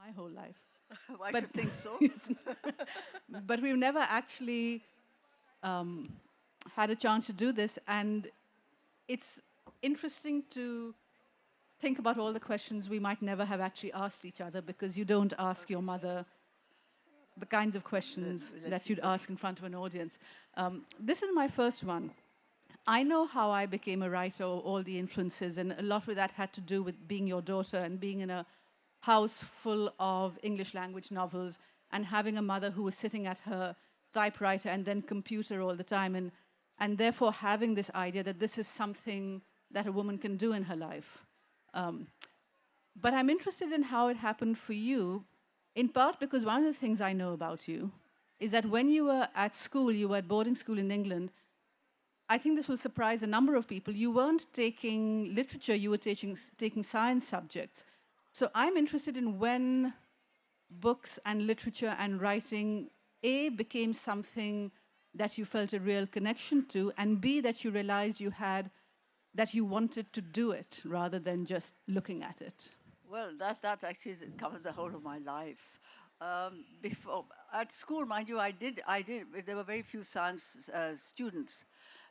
My whole life. Why But should think so? but we've never actually um, had a chance to do this, and it's interesting to think about all the questions we might never have actually asked each other because you don't ask your mother the kinds of questions Let's that see. you'd ask in front of an audience. This is my first one. I know how I became a writer, all the influences, and a lot of that had to do with being your daughter and being in a house full of English language novels and having a mother who was sitting at her typewriter and then computer all the time, and therefore having this idea that this is something that a woman can do in her life. Um, but I'm interested in how it happened for you, in part because one of the things I know about you is that when you were at school, you were at boarding school in England. I think this will surprise a number of people. You weren't taking literature, you were taking science subjects. So I'm interested in when books and literature and writing, A, became something that you felt a real connection to, and B, that you realized that you wanted to do it rather than just looking at it. Well, that actually covers the whole of my life. Before at school, mind you, I did. There were very few science students,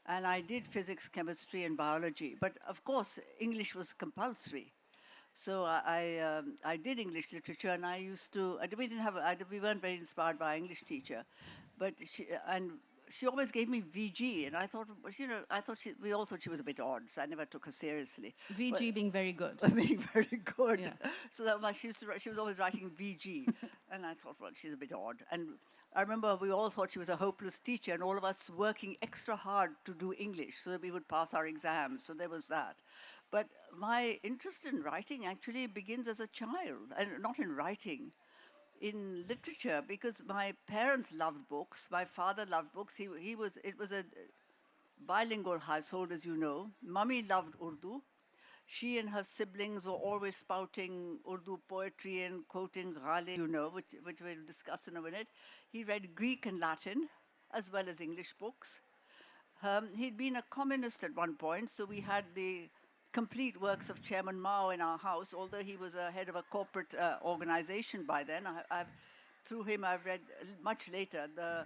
and I did physics, chemistry, and biology. But of course, English was compulsory. So I did English literature, and I used to. We didn't have. We weren't very inspired by our English teacher, but she always gave me VG, and I thought, we all thought she was a bit odd, so I never took her seriously. But VG being very good. being very good. Yeah. So that she was always writing VG, and I thought, well, she's a bit odd. And I remember we all thought she was a hopeless teacher, and all of us working extra hard to do English so that we would pass our exams. So there was that. But my interest in writing actually begins as a child, and not in writing, in literature, because my parents loved books. My father loved books. It was a bilingual household, as you know. Mummy loved Urdu. She and her siblings were always spouting Urdu poetry and quoting Ghalib, which we'll discuss in a minute. He read Greek and Latin, as well as English books. He'd been a communist at one point, so we had the complete works of Chairman Mao in our house, although he was a head of a corporate organization by then. Through him, I've read much later the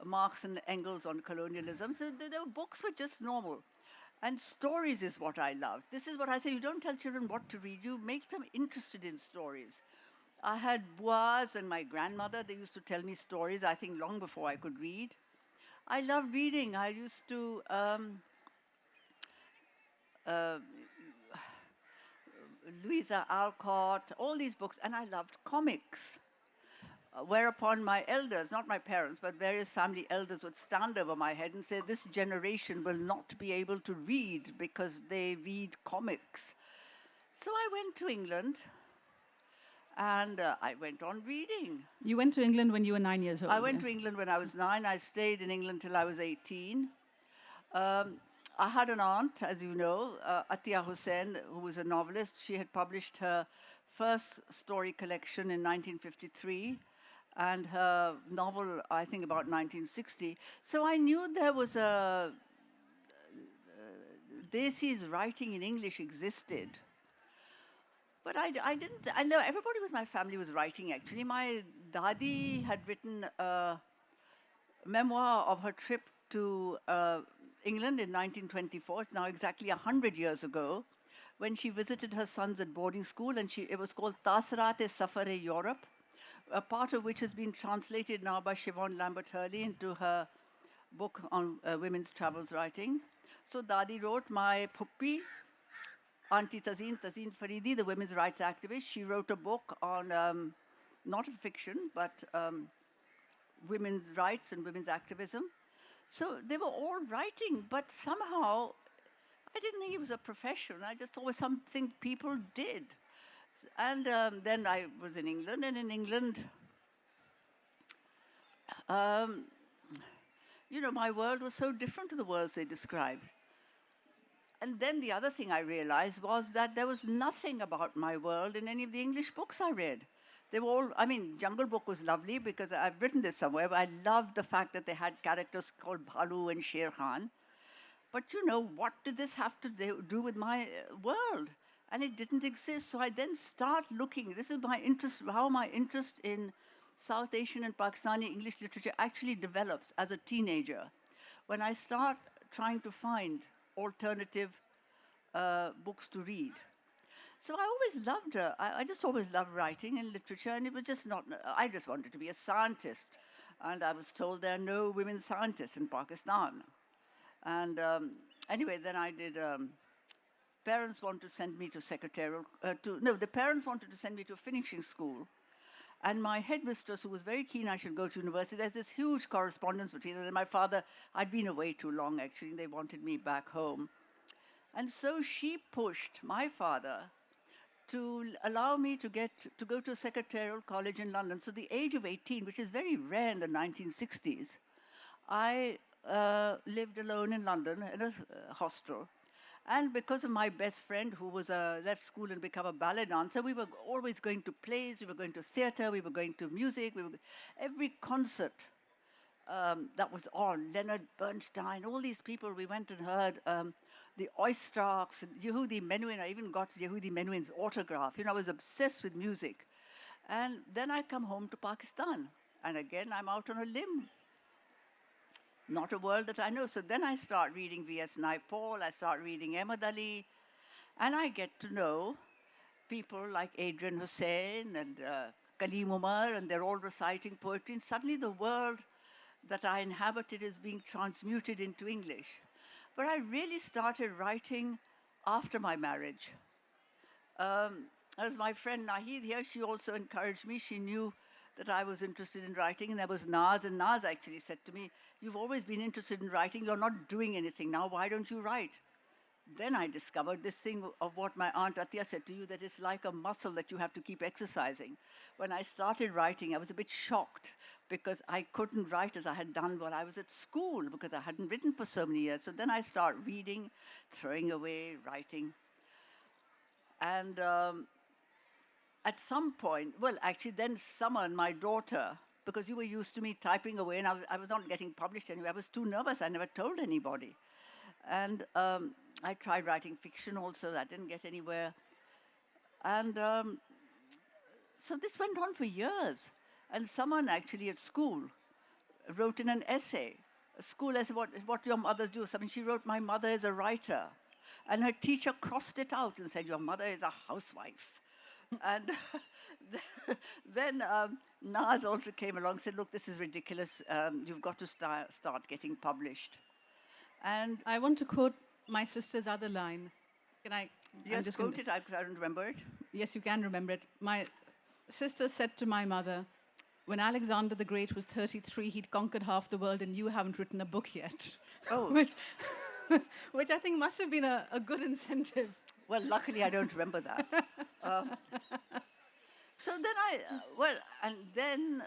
Marx and Engels on colonialism. So the books were just normal. And stories is what I love. This is what I say, you don't tell children what to read, you make them interested in stories. I had buas and my grandmother, they used to tell me stories, I think long before I could read. I loved reading. I used to uh, Louisa Alcott, all these books, and I loved comics. Whereupon my elders, not my parents, but various family elders would stand over my head and say, this generation will not be able to read because they read comics. So I went to England and I went on reading. You went to England when you were 9 years old. I went yeah? to England when I was 9. I stayed in England till I was 18. I had an aunt, as you know, Atiya Hussain, who was a novelist. She had published her first story collection in 1953 and her novel, I think, about 1960. So I knew there was Desi's writing in English existed. But I didn't, I know everybody with my family was writing actually. My Dadi had written a memoir of her trip to England in 1924. It's now exactly 100 years ago, when she visited her sons at boarding school, and it was called Tasarat-e Safar-e Europe, a part of which has been translated now by Siobhan Lambert Hurley into her book on women's travels writing. So Dadi wrote, my Phuppi, Auntie Tazeen Faridi, the women's rights activist, she wrote a book on, not a fiction, but women's rights and women's activism. So they were all writing, but somehow I didn't think it was a profession. I just thought it was something people did. And then I was in England, and in England, my world was so different to the worlds they described. And then the other thing I realized was that there was nothing about my world in any of the English books I read. They were all, I mean, Jungle Book was lovely because I've written this somewhere, but I loved the fact that they had characters called Bhalu and Sher Khan. But you know, what did this have to do with my world? And it didn't exist. So I then start looking. This is my interest, how my interest in South Asian and Pakistani English literature actually develops as a teenager. When I start trying to find alternative books to read. So I always loved I just always loved writing and literature, and it was just not, I just wanted to be a scientist. And I was told there are no women scientists in Pakistan. And anyway, then I did. Parents wanted to send me to secretarial. No, the parents wanted to send me to a finishing school, and my headmistress, who was very keen I should go to university, there's this huge correspondence between them and my father. I'd been away too long, actually. They wanted me back home, and so she pushed my father to allow me to go to a secretarial college in London. So the age of 18, which is very rare in the 1960s, I lived alone in London in a hostel. And because of my best friend, who was left school and become a ballet dancer, we were always going to plays, we were going to theater, we were going to music, every concert that was on, Leonard Bernstein, all these people, we went and heard the Oistrachs and Yehudi Menuhin. I even got Yehudi Menuhin's autograph. You know, I was obsessed with music. And then I come home to Pakistan. And again, I'm out on a limb. Not a world that I know. So then I start reading V.S. Naipaul, I start reading Ahmad Ali, and I get to know people like Adrian Hussein and Kaleem Umar, and they're all reciting poetry. And suddenly the world that I inhabited is being transmuted into English. But I really started writing after my marriage. As my friend Nahid here, she also encouraged me. She knew that I was interested in writing, and there was Naz, and Naz actually said to me, "You've always been interested in writing, you're not doing anything now, why don't you write?" Then I discovered this thing of what my Aunt Athiya said to you, that it's like a muscle that you have to keep exercising. When I started writing, I was a bit shocked because I couldn't write as I had done while I was at school, because I hadn't written for so many years. So then I start reading, throwing away, writing. And at some point, well, actually, then Summer, my daughter, because you were used to me typing away, and I was not getting published anyway. I was too nervous. I never told anybody. And I tried writing fiction also. That didn't get anywhere. And so this went on for years. And someone actually at school wrote in an essay, a school essay, what your mothers do. I mean, she wrote, "My mother is a writer." And her teacher crossed it out and said, "Your mother is a housewife." And then Naz also came along and said, "Look, this is ridiculous. You've got to start getting published." And I want to quote my sister's other line. Can I? yes, quote it. I don't remember it. Yes, you can remember it. My sister said to my mother, "When Alexander the Great was 33, he'd conquered half the world, and you haven't written a book yet." Oh. which I think must have been a good incentive. Well, luckily I don't remember that. So then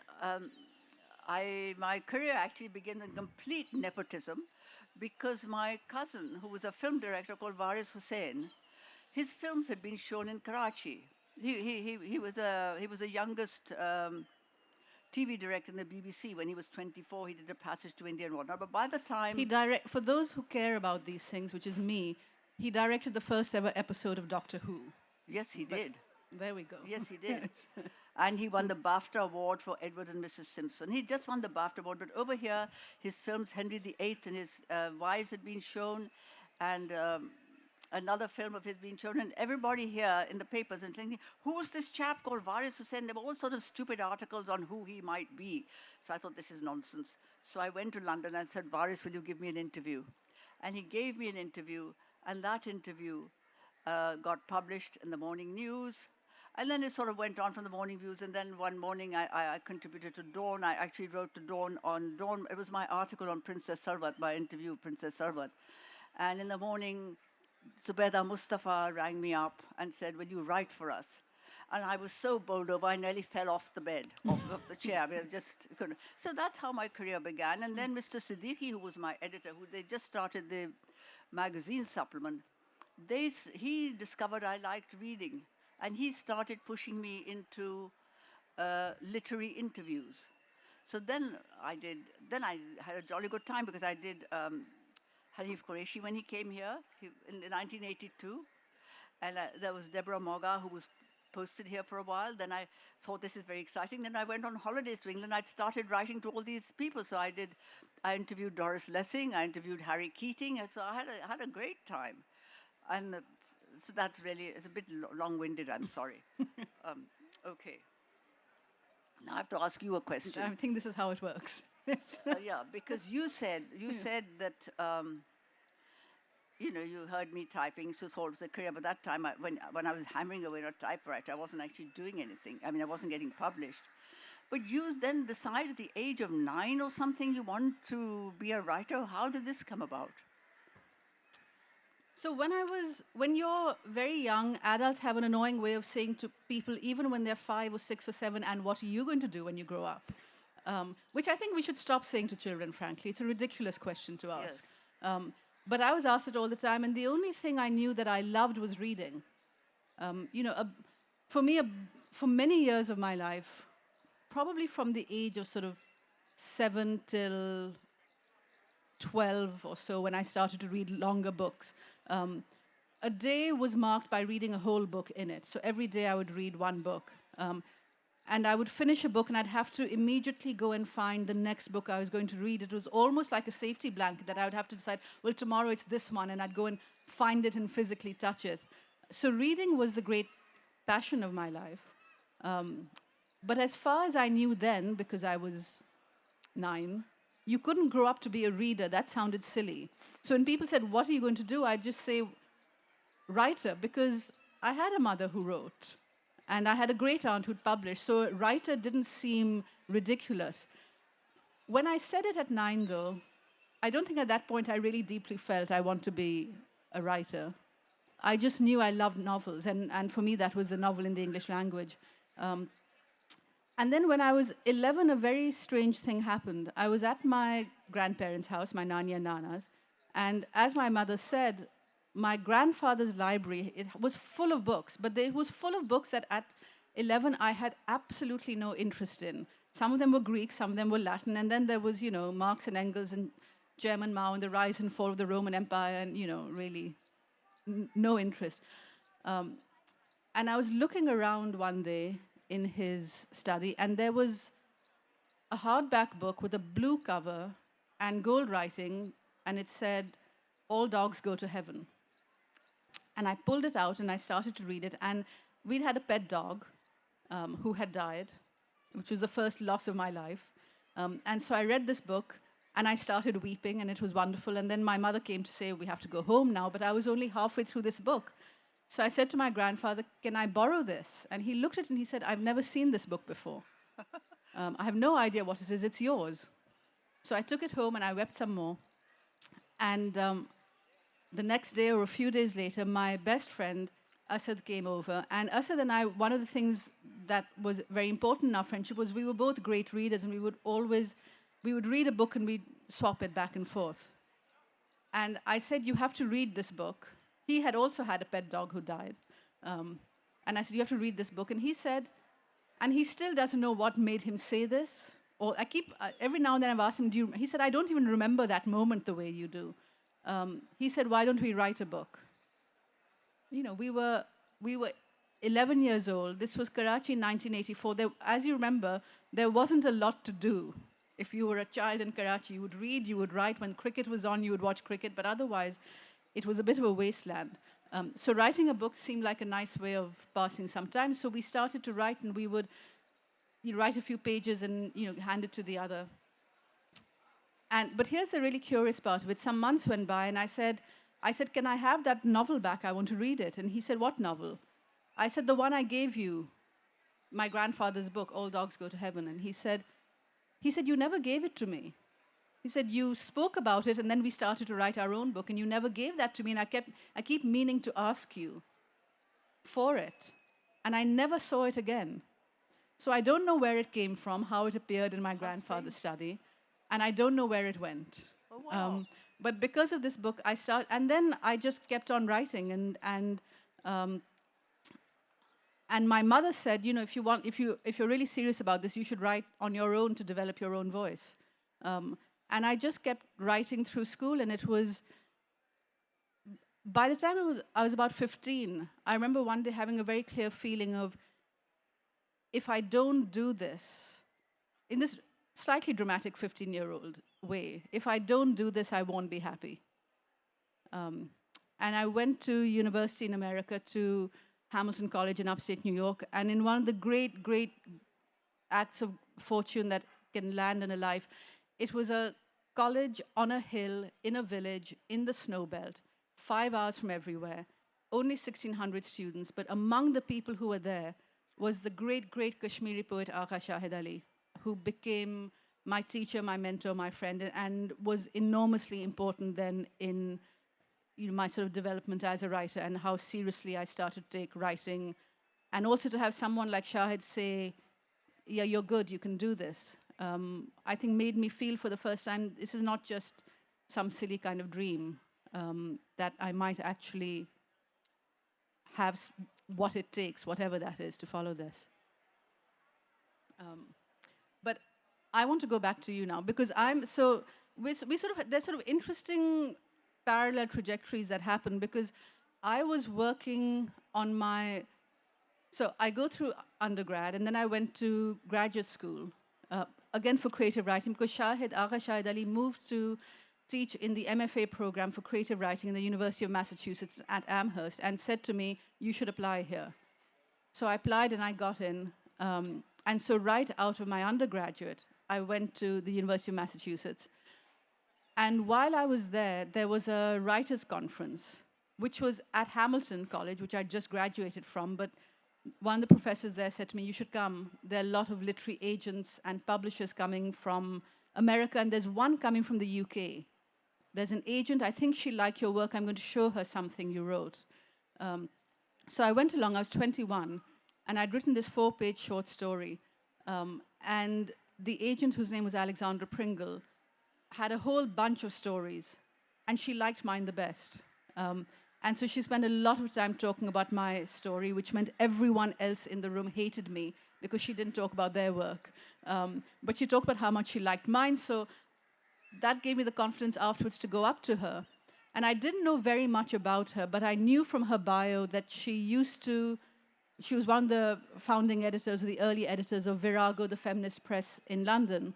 my career actually began in complete nepotism, because my cousin, who was a film director called Waris Hussain, his films had been shown in Karachi. He was the youngest TV director in the BBC. When he was 24, he did A Passage to India and whatnot. But by the time for those who care about these things, which is me, he directed the first ever episode of Doctor Who. Yes, he did. There we go. Yes, he did. And he won the BAFTA award for Edward and Mrs. Simpson. He just won the BAFTA award, but over here, his films, Henry VIII and his wives, had been shown, and another film of his being shown, and everybody here in the papers and thinking, "Who's this chap called Waris Hussain?" There were all sorts of stupid articles on who he might be. So I thought, this is nonsense. So I went to London and said, "Waris, will you give me an interview?" And he gave me an interview, and that interview got published in the Morning News. And then it sort of went on from the Morning News, and then one morning I contributed to Dawn. I actually wrote to Dawn on Dawn. It was my article on Princess Sarwat, my interview with Princess Sarwat. And in the morning, Zubaida Mustafa rang me up and said, "Will you write for us?" And I was so bowled over, I nearly fell off the bed, off the chair. I mean, I just couldn't. So that's how my career began. And then Mr. Siddiqui, who was my editor, they just started the magazine supplement, he discovered I liked reading. And he started pushing me into literary interviews. So then I had a jolly good time because I did Hanif Qureshi when he came here in 1982. And there was Deborah Moga, who was posted here for a while. Then I thought this is very exciting. Then I went on holidays to England. I'd started writing to all these people. So I interviewed Doris Lessing, I interviewed Harry Keating, and so I had a great time. And so that's really, it's a bit long-winded, I'm sorry. um, okay. Now I have to ask you a question. I think this is how it works. Yeah, because you said that you heard me typing, so thought it was a career. But that time, when I was hammering away on a typewriter, I wasn't actually doing anything. I mean, I wasn't getting published. But you then decided at the age of 9 or something you want to be a writer. How did this come about? So when you're very young, adults have an annoying way of saying to people, even when they're 5 or 6 or 7, and what are you going to do when you grow up? Which I think we should stop saying to children, frankly. It's a ridiculous question to ask. Yes. But I was asked it all the time, and the only thing I knew that I loved was reading. For me, for many years of my life, probably from the age of sort of 7 till 12 or so, when I started to read longer books, a day was marked by reading a whole book in it. So every day I would read one book. And I would finish a book and I'd have to immediately go and find the next book I was going to read. It was almost like a safety blanket that I would have to decide, well, tomorrow it's this one, and I'd go and find it and physically touch it. So reading was the great passion of my life. But as far as I knew then, because I was 9, you couldn't grow up to be a reader. That sounded silly. So when people said, what are you going to do? I'd just say, writer, because I had a mother who wrote. And I had a great aunt who'd published, so writer didn't seem ridiculous. When I said it at 9, though, I don't think at that point I really deeply felt I want to be a writer. I just knew I loved novels, and for me that was the novel in the English language. And then when I was 11, a very strange thing happened. I was at my grandparents' house, my Nani and Nana's, and as my mother said, my grandfather's library, it was full of books, but it was full of books that at 11 I had absolutely no interest in. Some of them were Greek, some of them were Latin, and then there was, Marx and Engels and German Mao and the rise and fall of the Roman Empire, and, really no interest. And I was looking around one day in his study, and there was a hardback book with a blue cover and gold writing, and it said, "All dogs go to heaven." And I pulled it out and I started to read it. And we'd had a pet dog who had died, which was the first loss of my life. And so I read this book and I started weeping, and it was wonderful. And then my mother came to say, we have to go home now. But I was only halfway through this book. So I said to my grandfather, can I borrow this? And he looked at it and he said, I've never seen this book before. I have no idea what it is. It's yours. So I took it home and I wept some more. And the next day or a few days later, my best friend, Asad, came over. And Asad and I, one of the things that was very important in our friendship was we were both great readers, and we would read a book and we'd swap it back and forth. And I said, you have to read this book. He had also had a pet dog who died. And I said, you have to read this book. And he said, and he still doesn't know what made him say this. Or every now and then I've asked him, he said, I don't even remember that moment the way you do. He said, why don't we write a book? We were 11 years old. This was Karachi in 1984. As you remember, there wasn't a lot to do. If you were a child in Karachi, you would read, you would write. When cricket was on, you would watch cricket. But otherwise, it was a bit of a wasteland. So writing a book seemed like a nice way of passing some time. So we started to write, and we would write a few pages and hand it to the other. But here's the really curious part of it. Some months went by, and I said, can I have that novel back? I want to read it. And he said, what novel? I said, the one I gave you, my grandfather's book, All Dogs Go to Heaven. And he said, you never gave it to me. He said, you spoke about it, and then we started to write our own book, and you never gave that to me, and I keep meaning to ask you for it. And I never saw it again. So I don't know where it came from, how it appeared in my grandfather's study. And I don't know where it went. Oh, wow. But because of this book, and then I just kept on writing, and And my mother said, if you're really serious about this, you should write on your own to develop your own voice. And I just kept writing through school, and it was, by the time I was about 15, I remember one day having a very clear feeling of, if I don't do this, in this slightly dramatic 15-year-old way, if I don't do this, I won't be happy. And I went to university in America, to Hamilton College in upstate New York, and in one of the great, great acts of fortune that can land in a life, it was a college on a hill, in a village, in the snow belt, 5 hours from everywhere, only 1,600 students, but among the people who were there was the great, great Kashmiri poet Agha Shahid Ali, who became my teacher, my mentor, my friend, and was enormously important then in my sort of development as a writer, and how seriously I started to take writing. And also to have someone like Shahid say, yeah, you're good, you can do this, I think made me feel for the first time, this is not just some silly kind of dream, that I might actually have what it takes, whatever that is, to follow this. But I want to go back to you now, because we sort of, there's sort of interesting parallel trajectories that happen, because I was working on so I go through undergrad, and then I went to graduate school, again for creative writing, because Agha Shahid Ali moved to teach in the MFA program for creative writing in the University of Massachusetts at Amherst, and said to me, you should apply here. So I applied and I got in. And so right out of my undergraduate, I went to the University of Massachusetts. And while I was there, there was a writers' conference, which was at Hamilton College, which I just graduated from. But one of the professors there said to me, you should come. There are a lot of literary agents and publishers coming from America, and there's one coming from the UK. There's an agent, I think she'll like your work. I'm going to show her something you wrote. So I went along, I was 21, and I'd written this 4-page short story. And the agent, whose name was Alexandra Pringle, had a whole bunch of stories, and she liked mine the best. And so she spent a lot of time talking about my story, which meant everyone else in the room hated me because she didn't talk about their work. But she talked about how much she liked mine, so that gave me the confidence afterwards to go up to her. And I didn't know very much about her, but I knew from her bio that she was one of the founding editors, or the early editors of Virago, the feminist press in London.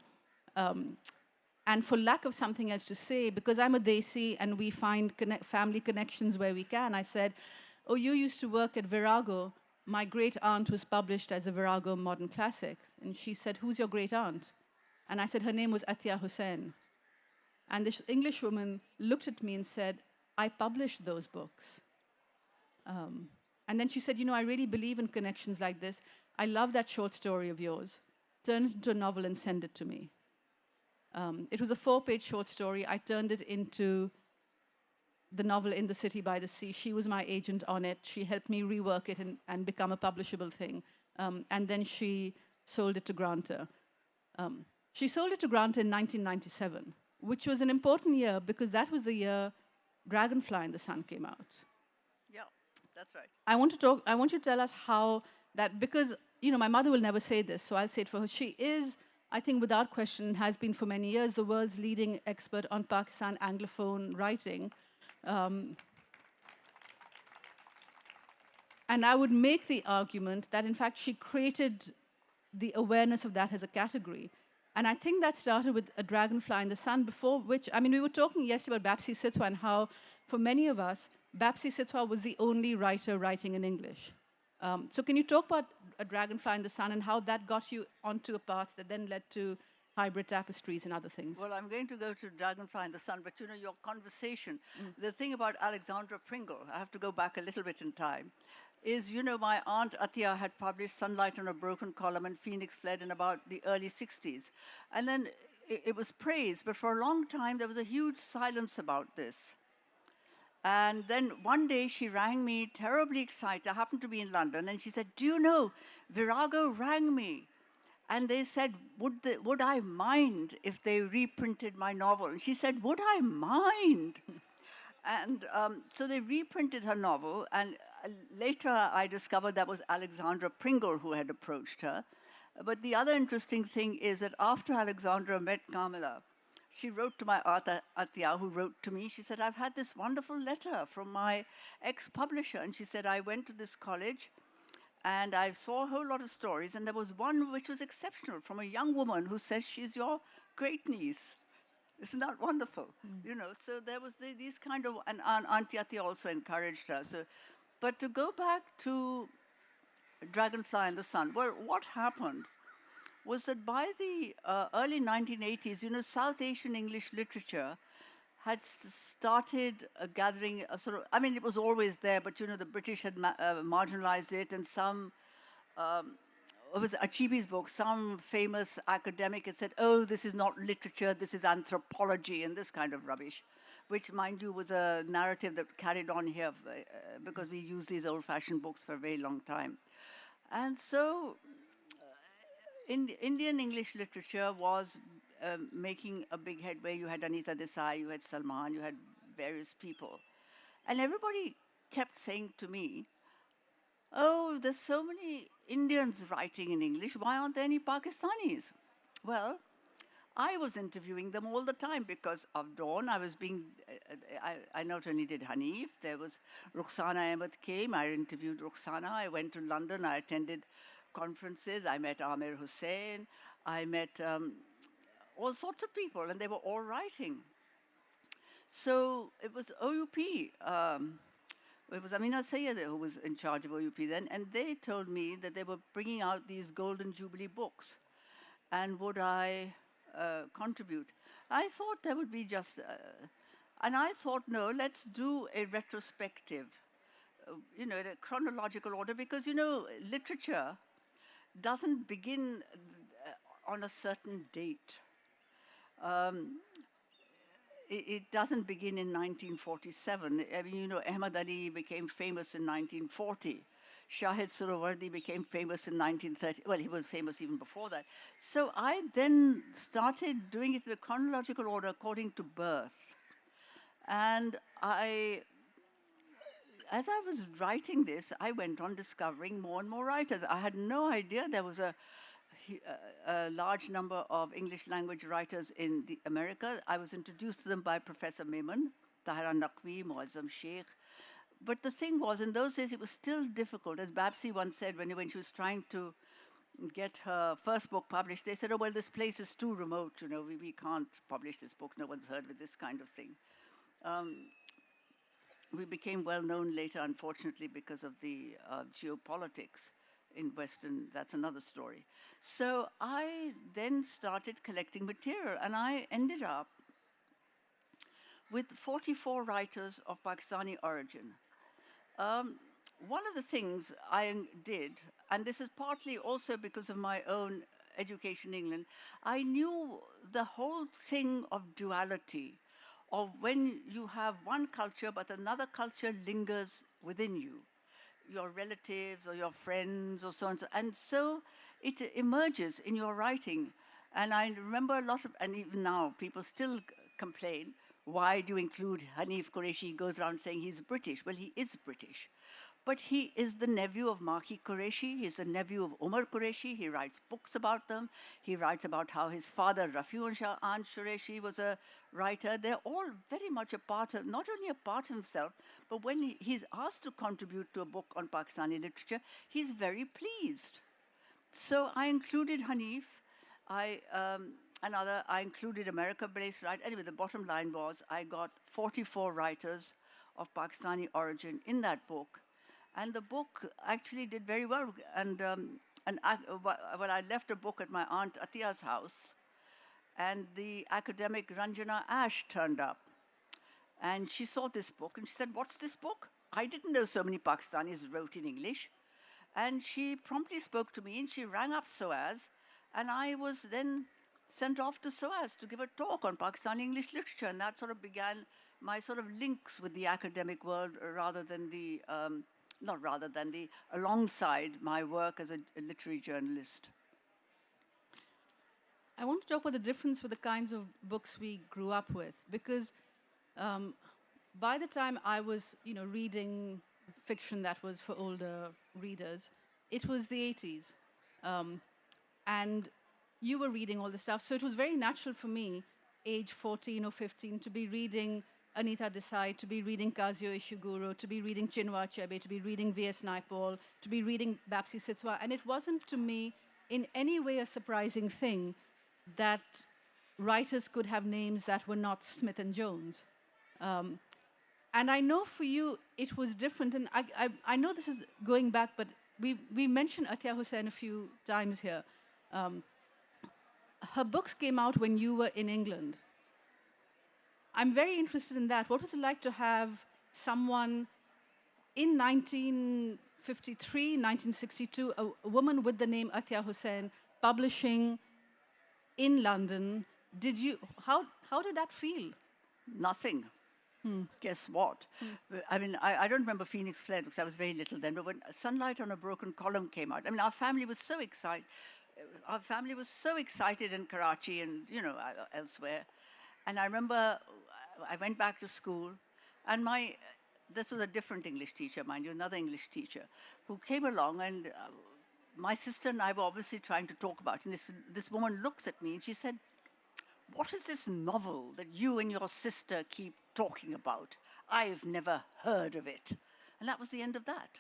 And for lack of something else to say, because I'm a Desi and we find family connections where we can, I said, oh, you used to work at Virago. My great aunt was published as a Virago Modern Classics. And she said, who's your great aunt? And I said, her name was Atiya Hussain. And this English woman looked at me and said, I published those books. And then she said, I really believe in connections like this. I love that short story of yours. Turn it into a novel and send it to me. It was a 4-page short story. I turned it into the novel In the City by the Sea. She was my agent on it. She helped me rework it and become a publishable thing. And then she sold it to Granta. She sold it to Granta in 1997, which was an important year because that was the year Dragonfly in the Sun came out. Yeah, that's right. I want you to tell us how that, because, my mother will never say this, so I'll say it for her. She is, I think without question, has been for many years the world's leading expert on Pakistan Anglophone writing. And I would make the argument that, in fact, she created the awareness of that as a category. And I think that started with A Dragonfly in the Sun, before which, we were talking yesterday about Bapsi Sitwa and how, for many of us, Bapsi Sitwa was the only writer writing in English. So can you talk about A Dragonfly in the Sun and how that got you onto a path that then led to hybrid tapestries and other things? Well, I'm going to go to Dragonfly in the Sun, but your conversation, the thing about Alexandra Pringle, I have to go back a little bit in time, is, my aunt Atiya had published Sunlight on a Broken Column and Phoenix Fled in about the early 60s. And then it was praised, but for a long time there was a huge silence about this. And then one day she rang me, terribly excited. I happened to be in London, and she said, do you know, Virago rang me. And they said, would I mind if they reprinted my novel? And she said, would I mind? And so they reprinted her novel, and later I discovered that was Alexandra Pringle who had approached her. But the other interesting thing is that after Alexandra met Kamila, she wrote to my Atya, who wrote to me. She said, I've had this wonderful letter from my ex publisher. And she said, I went to this college and I saw a whole lot of stories. And there was one which was exceptional from a young woman who says she's your great niece. Isn't that wonderful? You know, so there was these kind of, and Auntie Ati also encouraged her. So, but to go back to Dragonfly and the Sun, well, what happened was that by the early 1980s, you know, South Asian English literature had started gathering a sort of, I mean, it was always there, but, you know, the British had marginalized it, and some it was Achibi's book, some famous academic had said, oh, this is not literature, this is anthropology, and this kind of rubbish, which, mind you, was a narrative that carried on here because we used these old-fashioned books for a very long time. And so Indian English literature was making a big headway. You had Anita Desai, you had Salman, you had various people. And everybody kept saying to me, oh, there's so many Indians writing in English, why aren't there any Pakistanis? Well, I was interviewing them all the time because of Dawn. I was being, I not only did Hanif, there was Rukhsana Ahmed came, I interviewed Rukhsana, I went to London, I attended conferences, I met Amir Hussain, I met all sorts of people, and they were all writing. So it was OUP. It was Amina Sayyed who was in charge of OUP then, and they told me that they were bringing out these Golden Jubilee books, and would I contribute? I thought there would be just, and I thought, no, let's do a retrospective, you know, in a chronological order, because, you know, literature doesn't begin on a certain date. It doesn't begin in 1947. I mean, you know, Ahmad Ali became famous in 1940. Shahid Surawardi became famous in 1930. Well, he was famous even before that. So I then started doing it in a chronological order according to birth. And as I was writing this, I went on discovering more and more writers. I had no idea there was a large number of English language writers in America. I was introduced to them by Professor Memon, Tahira Naqvi, Muazzam Sheikh. But the thing was, in those days, it was still difficult. As Babsi once said, when she was trying to get her first book published, they said, oh, well, this place is too remote, you know, we can't publish this book. No one's heard of this kind of thing. We became well known later, unfortunately, because of the geopolitics in Western, that's another story. So I then started collecting material, and I ended up with 44 writers of Pakistani origin. One of the things I did, and this is partly also because of my own education in England, I knew the whole thing of duality, of when you have one culture but another culture lingers within you, your relatives or your friends or so on. And so it emerges in your writing. And I remember a lot of, and even now, people still complain, why do you include Hanif Qureshi? He goes around saying he's British. Well, he is British. But he is the nephew of Maki Qureshi. He's the nephew of Umar Qureshi. He writes books about them. He writes about how his father, Rafiun Shah An Qureshi, was a writer. They're all very much a part of, not only a part of himself, but when he's asked to contribute to a book on Pakistani literature, he's very pleased. So I included Hanif. I included America-based writers. Anyway, the bottom line was I got 44 writers of Pakistani origin in that book. And the book actually did very well. And I left a book at my Aunt Atiya's house, and the academic Ranjana Ash turned up. And she saw this book, and she said, what's this book? I didn't know so many Pakistanis wrote in English. And she promptly spoke to me, and she rang up SOAS, and I was then sent off to SOAS to give a talk on Pakistani English literature, and that sort of began my sort of links with the academic world alongside my work as a literary journalist. I want to talk about the difference with the kinds of books we grew up with, because by the time I was, reading fiction that was for older readers. It was the 80s. Um, and you were reading all this stuff. So it was very natural for me, age 14 or 15, to be reading Anita Desai, to be reading Kazuo Ishiguro, to be reading Chinua Achebe, to be reading V.S. Naipaul, to be reading Bapsi Sitwa. And it wasn't to me in any way a surprising thing that writers could have names that were not Smith and Jones. Um, and I know for you it was different. And I know this is going back, but we mentioned Atia Hussain a few times here. Um, her books came out when you were in England. I'm very interested in that. What was it like to have someone in 1953, 1962, a woman with the name Atia Hussain publishing in London? How did that feel? Nothing. Guess what? I mean, I don't remember Phoenix Fled because I was very little then, but when Sunlight on a Broken Column came out, I mean, our family was so excited. Our family was so excited in Karachi and, elsewhere. And I remember I went back to school, and this was a different English teacher, mind you, another English teacher, who came along, and my sister and I were obviously trying to talk about it. And this woman looks at me, and she said, "What is this novel that you and your sister keep talking about? I've never heard of it." And that was the end of that.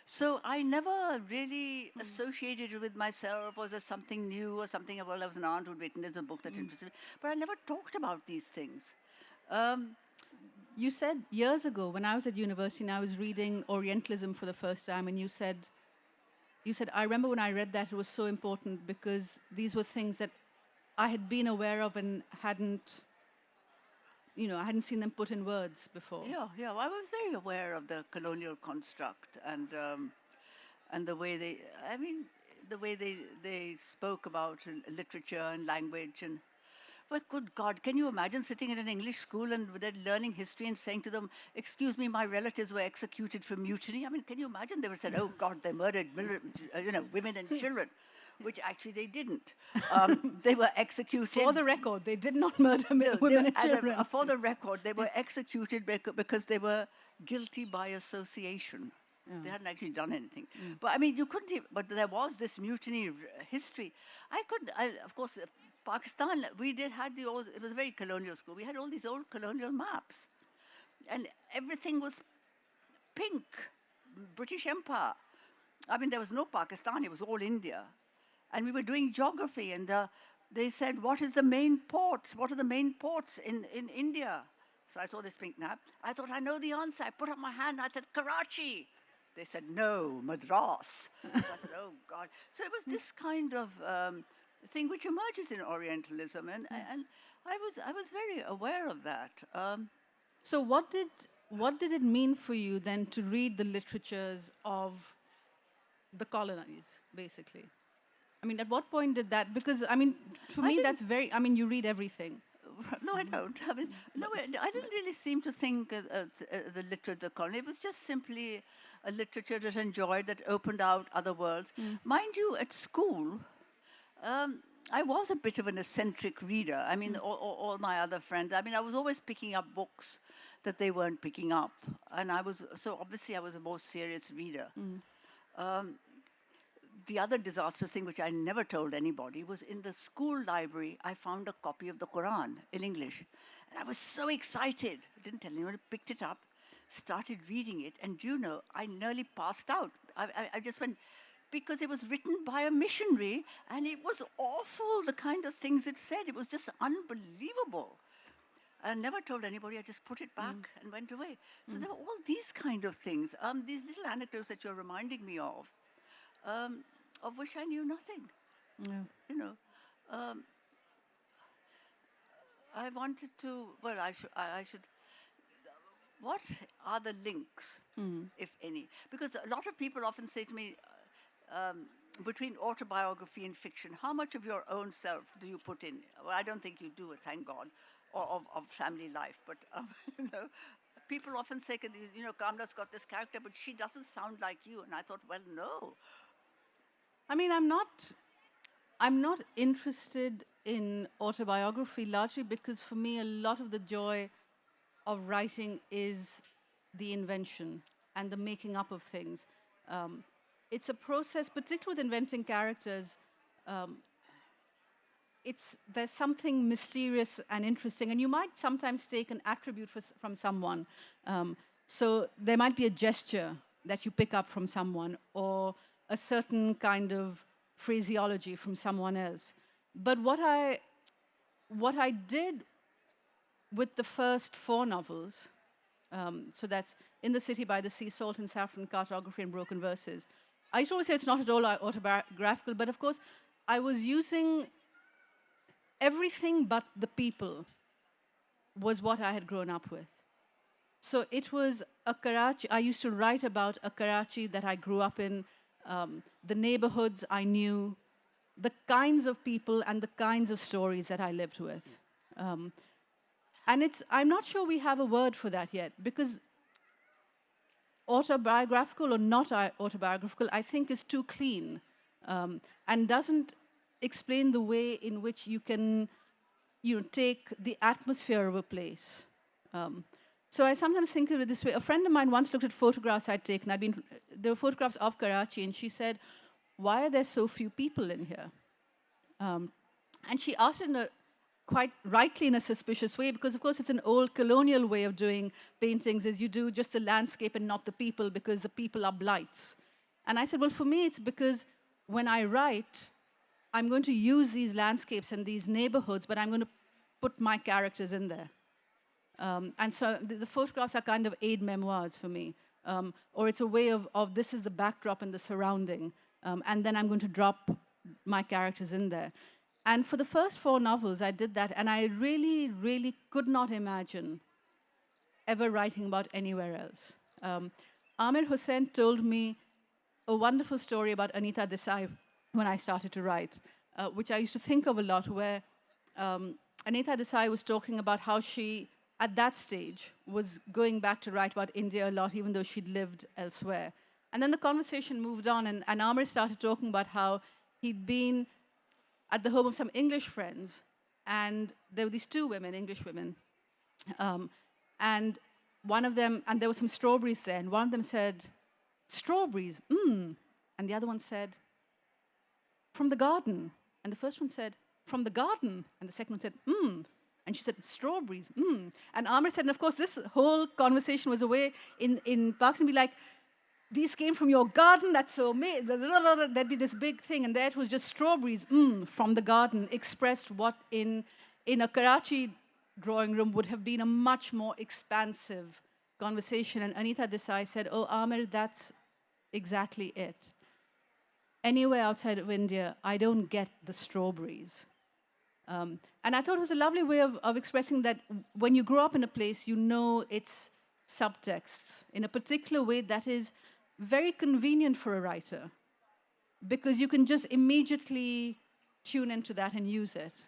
So I never really associated it with myself as something new or something. Well, there was an aunt who'd written there's a book that interested me, but I never talked about these things. You said years ago when I was at university and I was reading Orientalism for the first time, and you said, I remember when I read that it was so important because these were things that I had been aware of and hadn't seen them put in words before. Yeah. I was very aware of the colonial construct and the way they spoke about literature and language and. But good God, can you imagine sitting in an English school and they're learning history and saying to them, "Excuse me, my relatives were executed for mutiny"? I mean, can you imagine? They would have said, "Oh God, they murdered women and children," which actually they didn't. They were executed. For the record, they did not murder women and children. For the record, they were executed because they were guilty by association. They hadn't actually done anything. But I mean, you couldn't even, but there was this mutiny history. Of course, Pakistan, it was a very colonial school. We had all these old colonial maps. And everything was pink, British Empire. I mean, there was no Pakistan, it was all India. And we were doing geography, and they said, "What is the main ports? What are the main ports in India?" So I saw this pink map. I thought, I know the answer. I put up my hand, I said, "Karachi." They said, "No, Madras." So I said, "Oh, God." So it was this kind of thing which emerges in Orientalism, and I was very aware of that. So what did it mean for you then to read the literatures of the colonies, basically? I mean, at what point did that? Because I mean, for me, that's very. I mean, you read everything. No, I don't. I mean, no, I didn't really seem to think the literature colony. It was just simply a literature that enjoyed, that opened out other worlds. Mind you, at school, I was a bit of an eccentric reader. I mean, all my other friends, I mean, I was always picking up books that they weren't picking up. And obviously I was a more serious reader. The other disastrous thing, which I never told anybody, was in the school library, I found a copy of the Quran in English. And I was so excited. I didn't tell anyone, I picked it up, started reading it, and I nearly passed out. I just went, because it was written by a missionary, and it was awful, the kind of things it said. It was just unbelievable. I never told anybody. I just put it back and went away. So there were all these kind of things, these little anecdotes that you're reminding me of which I knew nothing. I wanted to. Well, I should. What are the links, if any? Because a lot of people often say to me, between autobiography and fiction, how much of your own self do you put in? Well, I don't think you do, thank God, or of family life. But people often say, Kamla's got this character, but she doesn't sound like you. And I thought, well, no. I mean, I'm not interested in autobiography largely because for me, a lot of the joy of writing is the invention. and the making up of things. Um, it's a process, particularly with inventing characters. Um, there's something mysterious and interesting, and you might sometimes take an attribute from someone. Um, so there might be a gesture that you pick up from someone, or a certain kind of phraseology from someone else. But what I did with the first four novels, so that's In the City by the Sea, Salt and Saffron, Cartography, and Broken Verses. I used to always say it's not at all autobiographical, but of course, I was using everything but the people was what I had grown up with. So it was a Karachi. I used to write about a Karachi that I grew up in, the neighborhoods I knew, the kinds of people and the kinds of stories that I lived with. Um, and I'm not sure we have a word for that yet, because autobiographical or not autobiographical, I think is too clean, and doesn't explain the way in which you can take the atmosphere of a place. Um, so I sometimes think of it this way. A friend of mine once looked at photographs I'd taken. There were photographs of Karachi, and she said, "Why are there so few people in here?" Um, and she asked it in a quite rightly in a suspicious way, because of course it's an old colonial way of doing paintings, is you do just the landscape and not the people, because the people are blights. And I said, well, for me it's because when I write, I'm going to use these landscapes and these neighborhoods, but I'm going to put my characters in there. And so the photographs are kind of aid memoirs for me. Or it's a way of this is the backdrop and the surrounding. And then I'm going to drop my characters in there. And for the first four novels, I did that. And I really, really could not imagine ever writing about anywhere else. Amir Hussain told me a wonderful story about Anita Desai when I started to write, which I used to think of a lot, where Anita Desai was talking about how she, at that stage, was going back to write about India a lot, even though she'd lived elsewhere. And then the conversation moved on, and Amir started talking about how he'd been at the home of some English friends, and there were these two women, English women, and one of them, and there were some strawberries there, and one of them said, "Strawberries, mmm," and the other one said, "From the garden," and the first one said, "From the garden," and the second one said, "Mmm," and she said, "Strawberries, mmm," and Amir said, and of course this whole conversation was a way in Pakistan be like, "These came from your garden, that's so amazing." There'd be this big thing, and there it was just strawberries, from the garden, expressed what in a Karachi drawing room would have been a much more expansive conversation. And Anita Desai said, "Oh, Amir, that's exactly it. Anywhere outside of India, I don't get the strawberries." And I thought it was a lovely way of expressing that when you grow up in a place, you know its subtexts in a particular way that is very convenient for a writer, because you can just immediately tune into that and use it.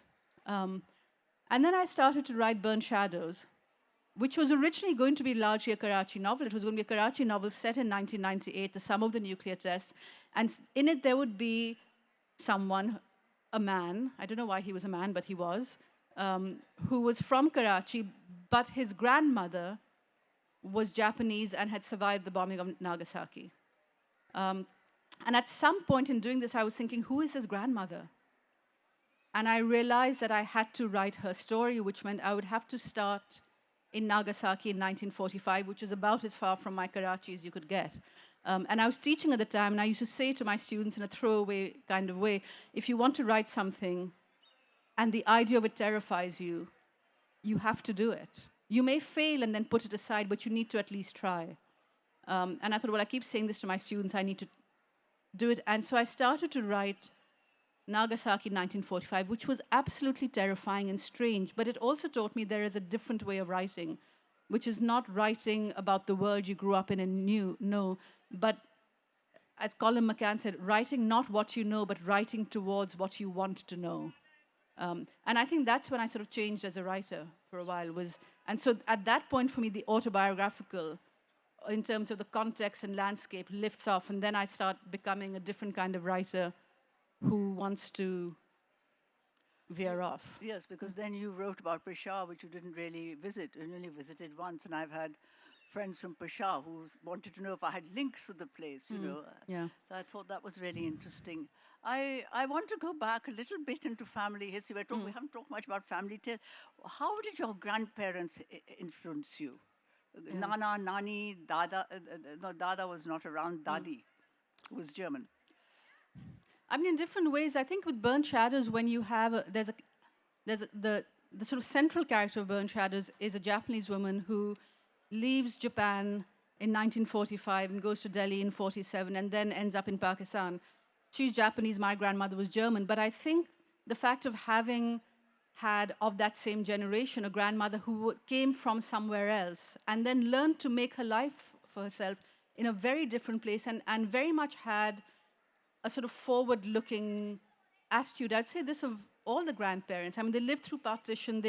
And then I started to write Burnt Shadows, which was originally going to be largely a Karachi novel. It was going to be a Karachi novel set in 1998, the summer of the nuclear tests. And in it, there would be someone, a man, I don't know why he was a man, but he was, who was from Karachi, but his grandmother was Japanese and had survived the bombing of Nagasaki. And at some point in doing this, I was thinking, who is this grandmother? And I realized that I had to write her story, which meant I would have to start in Nagasaki in 1945, which is about as far from my Karachi as you could get. And I was teaching at the time, and I used to say to my students in a throwaway kind of way, if you want to write something and the idea of it terrifies you, you have to do it. You may fail and then put it aside, but you need to at least try. And I thought, well, I keep saying this to my students, I need to do it. And so I started to write Nagasaki in 1945, which was absolutely terrifying and strange, but it also taught me there is a different way of writing, which is not writing about the world you grew up in and know, but as Colin McCann said, writing not what you know, but writing towards what you want to know. And I think that's when I sort of changed as a writer for a while. And so at that point for me, the autobiographical, in terms of the context and landscape, lifts off, and then I start becoming a different kind of writer who wants to veer off. Yes, because then you wrote about Peshawar, which you didn't really visit, and only visited once. And I've had friends from Peshawar who wanted to know if I had links to the place, you know. Yeah. So I thought that was really interesting. I want to go back a little bit into family history. We haven't talked much about family tales. How did your grandparents influence you? Yeah. Nana, Nani, Dada. No, Dada was not around. Dadi, who was German. I mean, in different ways. I think with Burnt Shadows, when you have the sort of central character of Burnt Shadows is a Japanese woman who leaves Japan in 1945 and goes to Delhi in 47 and then ends up in Pakistan. She's Japanese. My grandmother was German, but I think the fact of having had of that same generation a grandmother who came from somewhere else and then learned to make her life for herself in a very different place and very much had a sort of forward-looking attitude. I'd say this of all the grandparents. I mean, they lived through partition.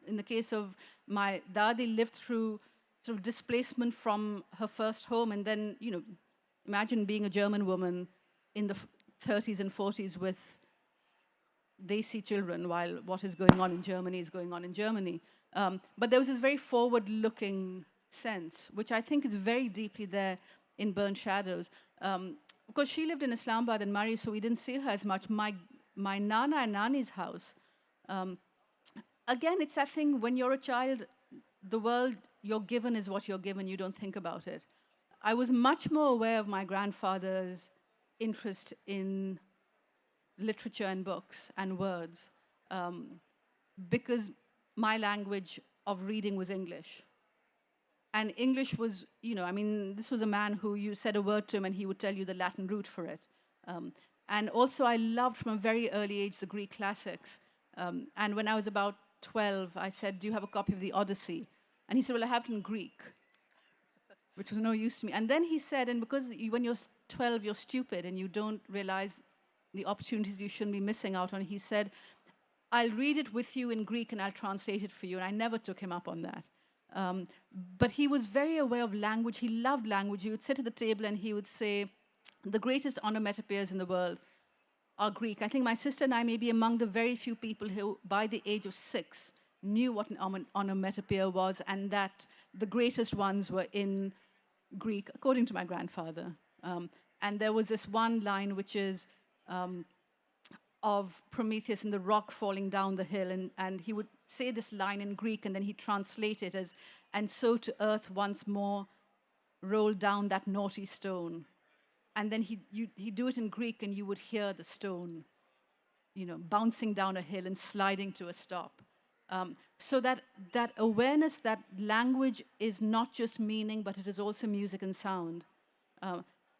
In the case of my dad, they lived through sort of displacement from her first home, and then imagine being a German woman in the 30s and 40s with they see children while what is going on in Germany is going on in Germany. But there was this very forward-looking sense, which I think is very deeply there in Burnt Shadows. Because she lived in Islamabad and Murray, so we didn't see her as much. My Nana and Nani's house, again, it's that thing when you're a child, the world you're given is what you're given, you don't think about it. I was much more aware of my grandfather's interest in literature and books and words because my language of reading was English. And English was, I mean, this was a man who you said a word to him and he would tell you the Latin root for it. And also, I loved from a very early age the Greek classics. And when I was about 12, I said, "Do you have a copy of the Odyssey?" And he said, "Well, I have it in Greek," which was no use to me. And then he said, and because when you're 12, you're stupid and you don't realize the opportunities you shouldn't be missing out on, he said, "I'll read it with you in Greek and I'll translate it for you." And I never took him up on that. But he was very aware of language. He loved language. He would sit at the table and he would say, "The greatest onomatopoeias in the world are Greek." I think my sister and I may be among the very few people who, by the age of 6, knew what an onomatopoeia was and that the greatest ones were in Greek, according to my grandfather. And there was this one line which is of Prometheus and the rock falling down the hill. And he would say this line in Greek and then he'd translate it as, "And so to earth once more rolled down that naughty stone." And then he'd do it in Greek and you would hear the stone, bouncing down a hill and sliding to a stop. So that awareness that language is not just meaning, but it is also music and sound.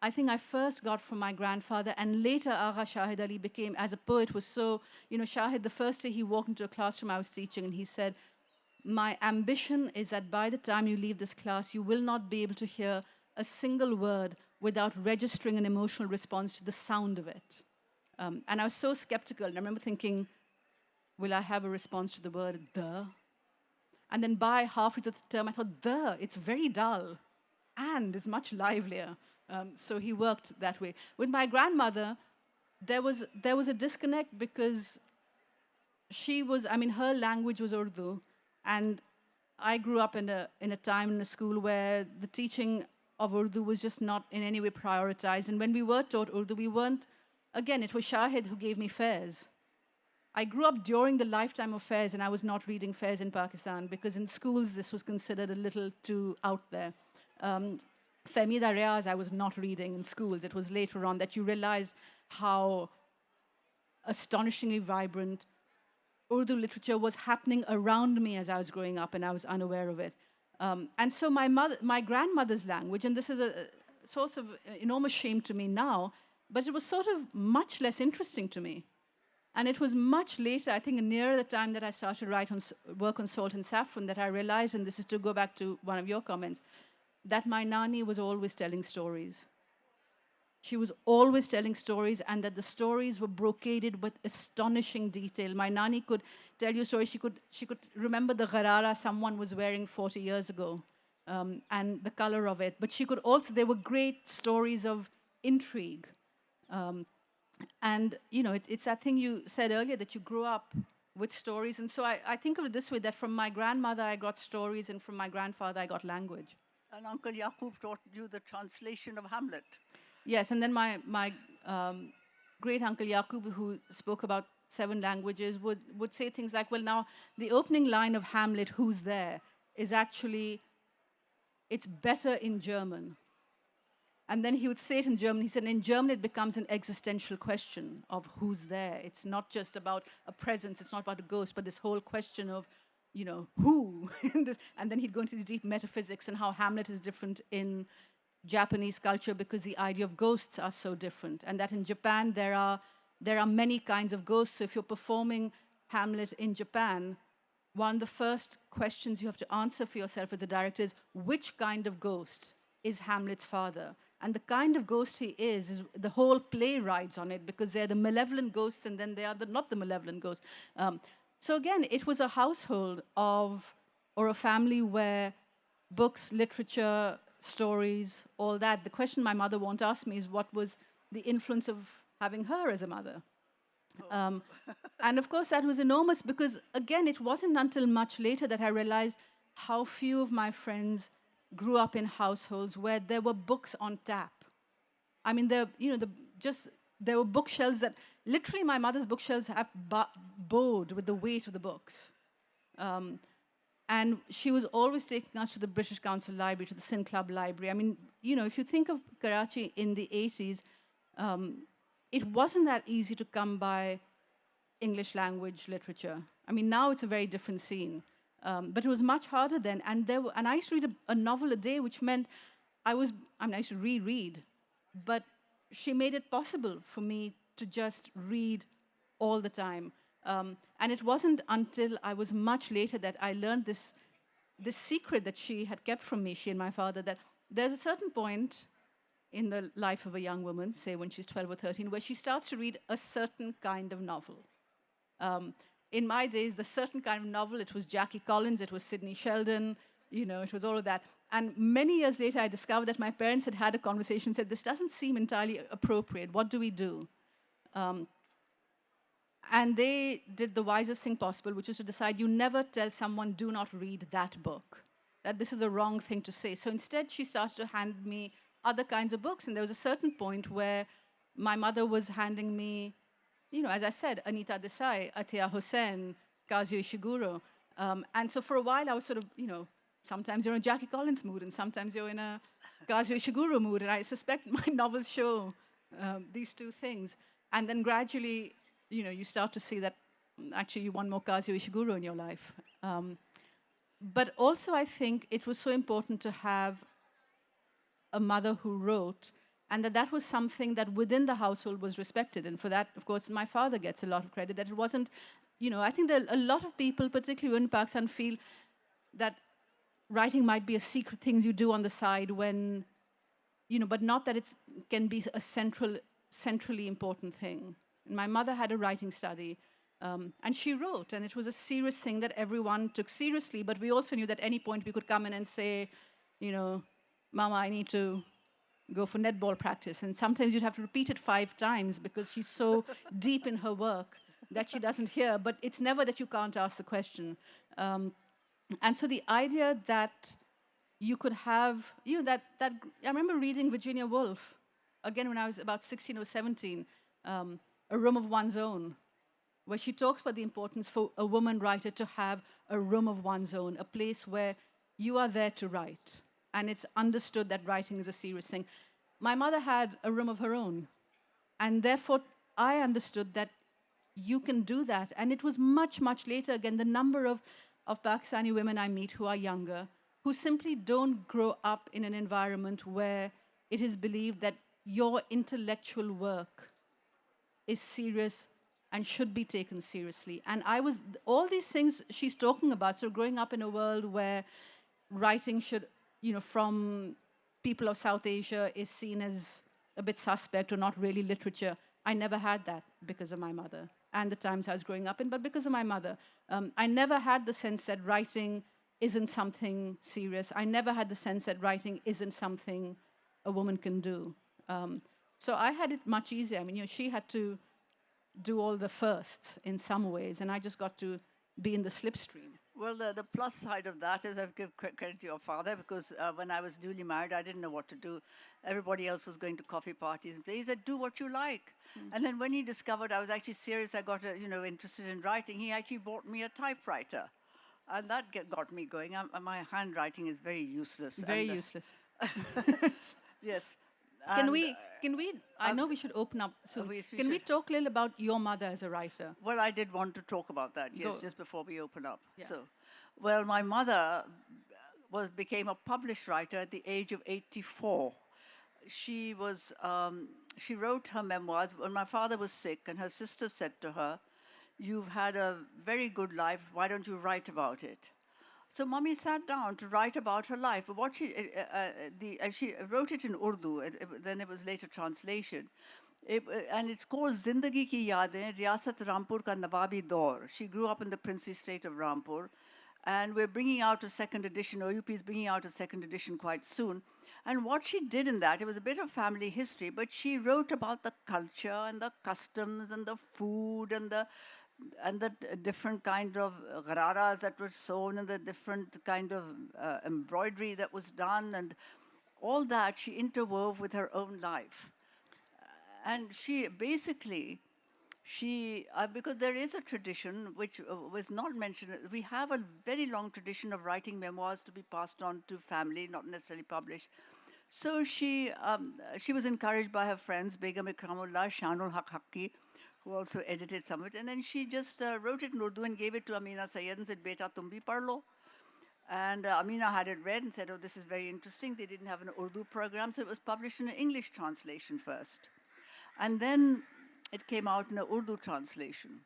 I think I first got from my grandfather, and later Agha Shahid Ali became, as a poet, was so, Shahid, the first day he walked into a classroom I was teaching, and he said, "My ambition is that by the time you leave this class, you will not be able to hear a single word without registering an emotional response to the sound of it." And I was so skeptical, and I remember thinking, will I have a response to the word "the"? And then by halfway through the term, I thought, "The, it's very dull, and is much livelier." So he worked that way. With my grandmother, there was a disconnect because her language was Urdu, and I grew up in a time in a school where the teaching of Urdu was just not in any way prioritized. And when we were taught Urdu, it was Shahid who gave me fairs. I grew up during the lifetime of fairs, and I was not reading fairs in Pakistan because in schools this was considered a little too out there. Femida Riaz, I was not reading in schools. It was later on that you realized how astonishingly vibrant Urdu literature was happening around me as I was growing up, and I was unaware of it. And so my grandmother's language, and this is a source of enormous shame to me now, but it was sort of much less interesting to me. And it was much later, I think nearer the time that I started to work on Salt and Saffron, that I realized, and this is to go back to one of your comments, that my Nani was always telling stories. She was always telling stories, and that the stories were brocaded with astonishing detail. My Nani could tell you stories. She could remember the gharara someone was wearing 40 years ago, and the color of it. But there were great stories of intrigue. And it's that thing you said earlier, that you grew up with stories. And so I think of it this way, that from my grandmother I got stories, and from my grandfather I got language. And Uncle Yaqub taught you the translation of Hamlet. Yes, and then my great uncle Yaqub, who spoke about 7 languages, would say things like, "Well, now the opening line of Hamlet, 'Who's there?' is actually it's better in German." And then he would say it in German. He said, in German, it becomes an existential question of who's there. It's not just about a presence, it's not about a ghost, but this whole question of, who? And then he'd go into these deep metaphysics and how Hamlet is different in Japanese culture because the idea of ghosts are so different. And that in Japan, there are many kinds of ghosts. So if you're performing Hamlet in Japan, one of the first questions you have to answer for yourself as a director is which kind of ghost is Hamlet's father? And the kind of ghost he is the whole play rides on it because they're the malevolent ghosts and then they are not the malevolent ghosts. So again, it was a household or a family where books, literature, stories, all that. The question my mother won't ask me is what was the influence of having her as a mother? Um, and of course, that was enormous because, again, it wasn't until much later that I realized how few of my friends grew up in households where there were books on tap. I mean, there were bookshelves that literally my mother's bookshelves have bowed with the weight of the books. Um, and she was always taking us to the British Council Library, to the Sin Club Library. I mean, if you think of Karachi in the 80s, it wasn't that easy to come by English language literature. I mean, now it's a very different scene. But it was much harder then. And I used to read a novel a day, which meant I used to reread. But she made it possible for me to just read all the time. And it wasn't until I was much later that I learned this secret that she had kept from me, she and my father, that there's a certain point in the life of a young woman, say when she's 12 or 13, where she starts to read a certain kind of novel. In my days, the certain kind of novel, it was Jackie Collins, it was Sidney Sheldon, it was all of that. And many years later, I discovered that my parents had had a conversation, said, this doesn't seem entirely appropriate. What do we do? And they did the wisest thing possible, which is to decide you never tell someone, do not read that book, that this is the wrong thing to say. So instead, she started to hand me other kinds of books. And there was a certain point where my mother was handing me, as I said, Anita Desai, Atiya Hussain, Kazuo Ishiguro. And so for a while, I was sort of, sometimes you're in a Jackie Collins mood, and sometimes you're in a Kazuo Ishiguro mood. And I suspect my novels show these two things. And then gradually, you start to see that actually you want more Kazuo Ishiguro in your life. But also, I think it was so important to have a mother who wrote, and that was something that within the household was respected. And for that, of course, my father gets a lot of credit, that it wasn't, I think that a lot of people, particularly in Pakistan, feel that writing might be a secret thing you do on the side when, but not that it can be a centrally important thing. And my mother had a writing study, and she wrote, and it was a serious thing that everyone took seriously, but we also knew that at any point we could come in and say, Mama, I need to go for netball practice. And sometimes you'd have to repeat it 5 times because she's so deep in her work that she doesn't hear. But it's never that you can't ask the question. And so the idea that you could have, that I remember reading Virginia Woolf, again when I was about 16 or 17, A Room of One's Own, where she talks about the importance for a woman writer to have a room of one's own, a place where you are there to write. And it's understood that writing is a serious thing. My mother had a room of her own. And therefore, I understood that you can do that. And it was much, much later, again, the number of Pakistani women I meet who are younger, who simply don't grow up in an environment where it is believed that your intellectual work is serious and should be taken seriously. And all these things she's talking about, so growing up in a world where writing should, from people of South Asia is seen as a bit suspect or not really literature. I never had that because of my mother and the times I was growing up in, but because of my mother. I never had the sense that writing isn't something serious. I never had the sense that writing isn't something a woman can do. So I had it much easier. I mean, she had to do all the firsts in some ways, and I just got to be in the slipstream. Well, the plus side of that is I've give credit to your father because when I was newly married, I didn't know what to do. Everybody else was going to coffee parties and he said, "Do what you like." And then when he discovered I was actually serious, I got interested in writing. He actually bought me a typewriter, and that got me going. My handwriting is very useless, Very and useless. yes, Can and we, can we, I know we should open up soon. we Can we should. talk a little about your mother as a writer? Well, I did want to talk about that, yes, Go. just before we open up. Yeah. So, well, my mother became a published writer at the age of 84. She was she wrote her memoirs when my father was sick, and her sister said to her, "You've had a very good life. Why don't you write about it?" So Mummy sat down to write about her life. But what she wrote it in Urdu. Then it was later translation. And it's called Zindagi Ki Yaadein, Riyasat Rampur Ka Nawabi Daur. She grew up in the princely state of Rampur. And we're bringing out a second edition. OUP is bringing out a second edition quite soon. And what she did in that, it was a bit of family history, but she wrote about the culture and the customs and the food and the different kind of ghararas that were sewn and the different kind of embroidery that was done and all that she interwove with her own life. And she basically, because there is a tradition which was not mentioned, we have a very long tradition of writing memoirs to be passed on to family, not necessarily published. So she was encouraged by her friends, Begum Ikramullah, Shanul Haq Haqqi, who also edited some of it. And then she just wrote it in Urdu and gave it to Amina Sayyed and said, "Beta, tum bhi par lo." And Amina had it read and said, "Oh, this is very interesting." They didn't have an Urdu program, so it was published in an English translation first. And then it came out in an Urdu translation.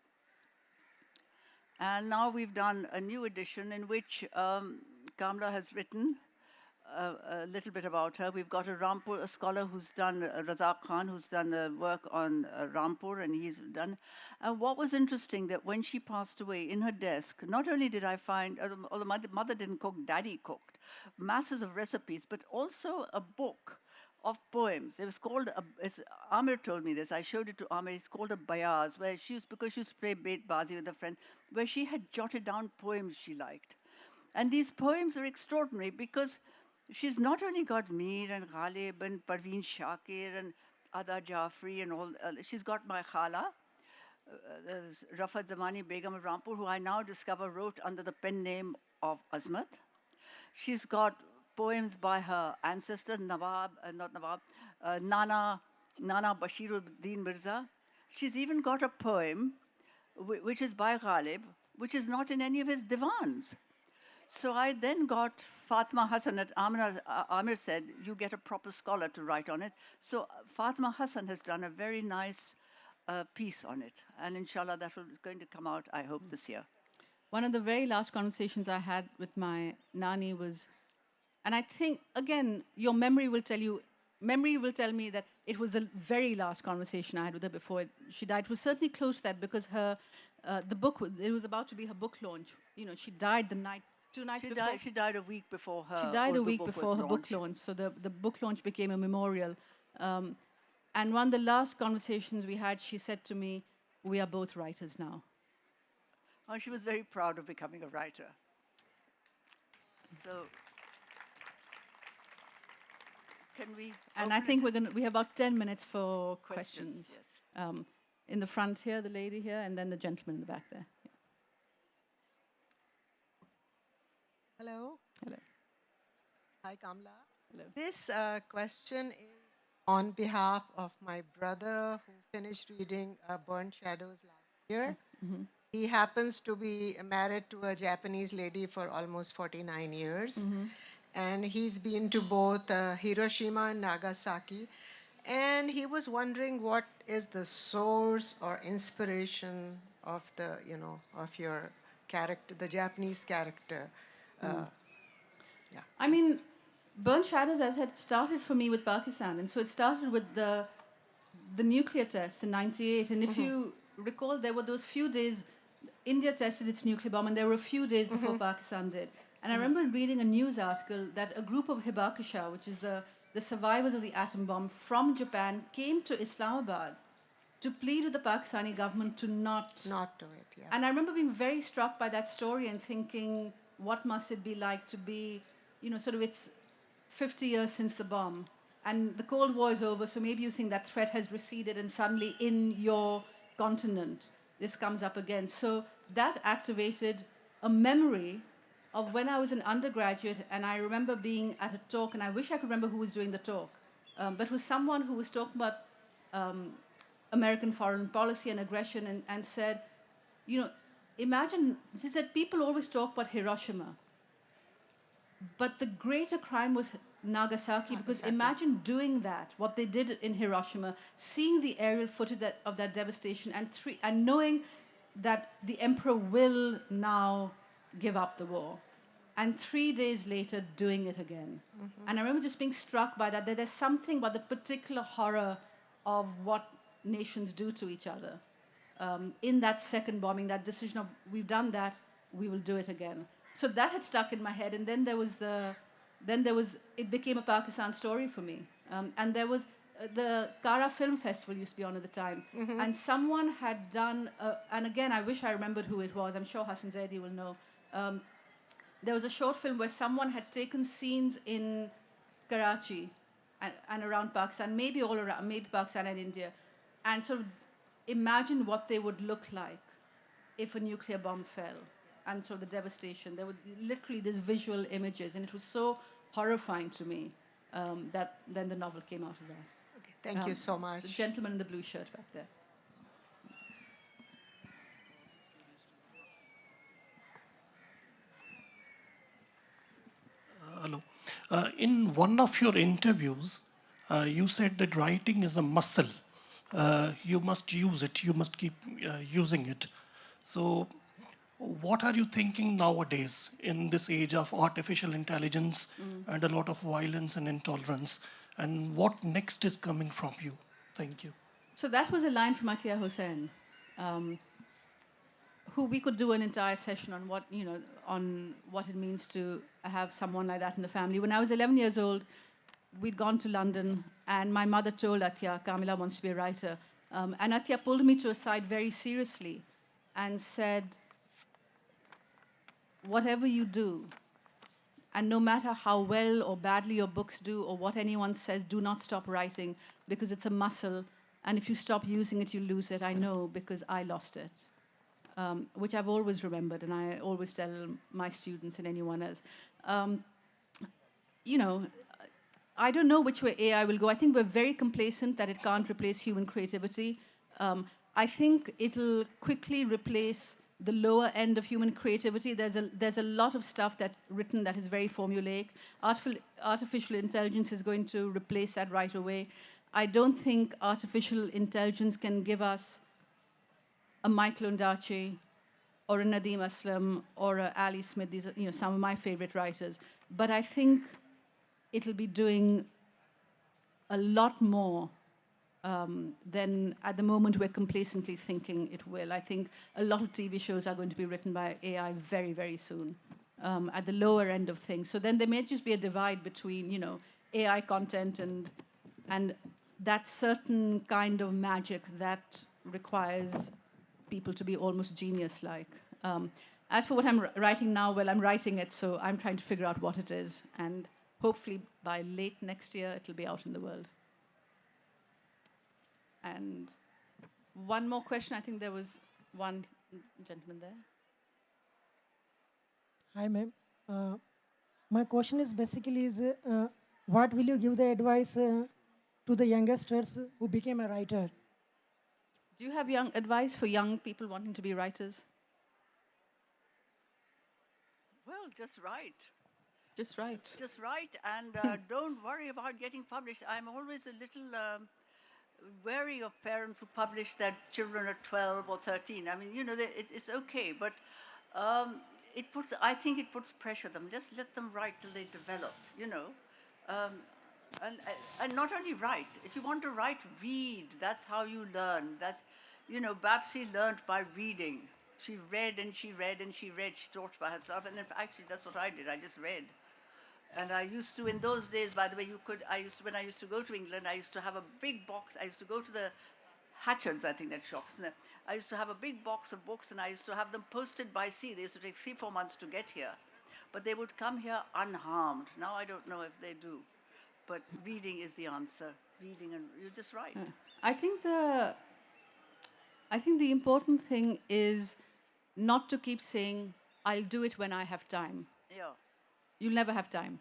And now we've done a new edition in which Kamla has written a little bit about her. We've got a scholar who's done, Razak Khan, who's done work on Rampur, and he's done. And what was interesting that when she passed away, in her desk, not only did I find, although my mother didn't cook, daddy cooked, masses of recipes, but also a book of poems. It was called, Amir told me this, I showed it to Amir, it's called a bayaz, where because she used to play bait bazi with a friend, where she had jotted down poems she liked. And these poems are extraordinary because she's not only got Mir and Ghalib and Parveen Shakir and Ada Jafri and all, she's got my Khala, Rafat Zamani Begum of Rampur, who I now discover wrote under the pen name of Azmat. She's got poems by her ancestor, Nana Bashiruddin Mirza. She's even got a poem which is by Ghalib, which is not in any of his divans. So I then got Fatma Hassan at Amir said, "You get a proper scholar to write on it." So Fatma Hassan has done a very nice piece on it. And inshallah, that is going to come out, I hope, this year. One of the very last conversations I had with my Nani was, and I think, again, your memory will tell me that it was the very last conversation I had with her before she died. It was certainly close to that because the book, it was about to be her book launch. She died the night, 2 nights before. She died a week before her. She died a week book before was her book launch. So the book launch became a memorial. And one of the last conversations we had, she said to me, "We are both writers now." Oh, she was very proud of becoming a writer. So, can we? And I think we have about 10 minutes for questions. Yes. In the front here, the lady here, and then the gentleman in the back there. Yeah. Hello. Hello. Hi, Kamla. Hello. This question is on behalf of my brother who finished reading Burnt Shadows last year. He happens to be married to a Japanese lady for almost 49 years. And he's been to both Hiroshima and Nagasaki. And he was wondering what is the source or inspiration of of your character, the Japanese character. Yeah. I mean, Burnt Shadows, as I said, started for me with Pakistan. And so it started with the nuclear tests in 98. And if you recall, there were those few days India tested its nuclear bomb, and there were a few days before Pakistan did. And I remember reading a news article that a group of Hibakusha, which is the survivors of the atom bomb from Japan, came to Islamabad to plead with the Pakistani government to not. Not do it, yeah. And I remember being very struck by that story and thinking, what must it be like to be, sort of it's 50 years since the bomb. And the Cold War is over, so maybe you think that threat has receded, and suddenly in your continent, this comes up again. So that activated a memory of when I was an undergraduate, and I remember being at a talk, and I wish I could remember who was doing the talk, but it was someone who was talking about um, American foreign policy and aggression, and said, imagine, he said, people always talk about Hiroshima, but the greater crime was Nagasaki, because imagine doing that, what they did in Hiroshima, seeing the aerial footage of that devastation, and knowing that the emperor will now give up the war. And 3 days later, doing it again. And I remember just being struck by that there's something about the particular horror of what nations do to each other. In that second bombing, that decision of, we've done that, we will do it again. So that had stuck in my head. And then it became a Pakistan story for me. And there was, the Kara Film Festival used to be on at the time. And someone had done, and again, I wish I remembered who it was. I'm sure Hassan Zaidi will know. There was a short film where someone had taken scenes in Karachi and around Pakistan, maybe all around, maybe Pakistan and India, and sort of imagine what they would look like if a nuclear bomb fell, and sort of the devastation. There were literally these visual images, and it was so horrifying to me that then the novel came out of that. Okay, thank you so much. The gentleman in the blue shirt back there. Hello. In one of your interviews, you said that writing is a muscle. You must use it. You must keep using it. So, what are you thinking nowadays in this age of artificial intelligence and a lot of violence and intolerance? And what next is coming from you? Thank you. So that was a line from Akia Hussain, who we could do an entire session on what it means to have someone like that in the family. When I was 11 years old, we'd gone to London, and my mother told Atya, Kamila wants to be a writer. And Atya pulled me to a side very seriously and said, whatever you do, and no matter how well or badly your books do or what anyone says, do not stop writing, because it's a muscle, and if you stop using it, you lose it. I know, because I lost it. Which I've always remembered, and I always tell my students and anyone else. I don't know which way AI will go. I think we're very complacent that it can't replace human creativity. I think it'll quickly replace the lower end of human creativity. There's a lot of stuff that's written that is very formulaic. Artificial intelligence is going to replace that right away. I don't think artificial intelligence can give us a Michael Ondaatje or a Nadeem Aslam or a Ali Smith. These are some of my favorite writers. But I think it'll be doing a lot more than at the moment we're complacently thinking it will. I think a lot of TV shows are going to be written by AI very, very soon, at the lower end of things. So then there may just be a divide between AI content and that certain kind of magic that requires people to be almost genius-like. As for what I'm writing now, well, I'm writing it, so I'm trying to figure out what it is. And hopefully by late next year, it'll be out in the world. And one more question. I think there was one gentleman there. Hi, ma'am. My question is basically what will you give the advice to the youngsters who became a writer? Do you have advice for young people wanting to be writers? Well, just write. Just write. Just write, and don't worry about getting published. I'm always a little wary of parents who publish their children at 12 or 13. I mean, it's okay, but I think it puts pressure on them. Just let them write till they develop, and not only write. If you want to write, read. That's how you learn. Babsi learned by reading. She read and she read and she read. She taught by herself, and actually that's what I did. I just read. And I used to, in those days, by the way, when I used to go to England, I used to have a big box. I used to go to the Hatchards, I think that shop. I used to have a big box of books and I used to have them posted by sea. They used to take 3-4 months to get here. But they would come here unharmed. Now I don't know if they do. But reading is the answer. Reading, and you're just right. I think the important thing is not to keep saying, I'll do it when I have time. Yeah. You'll never have time.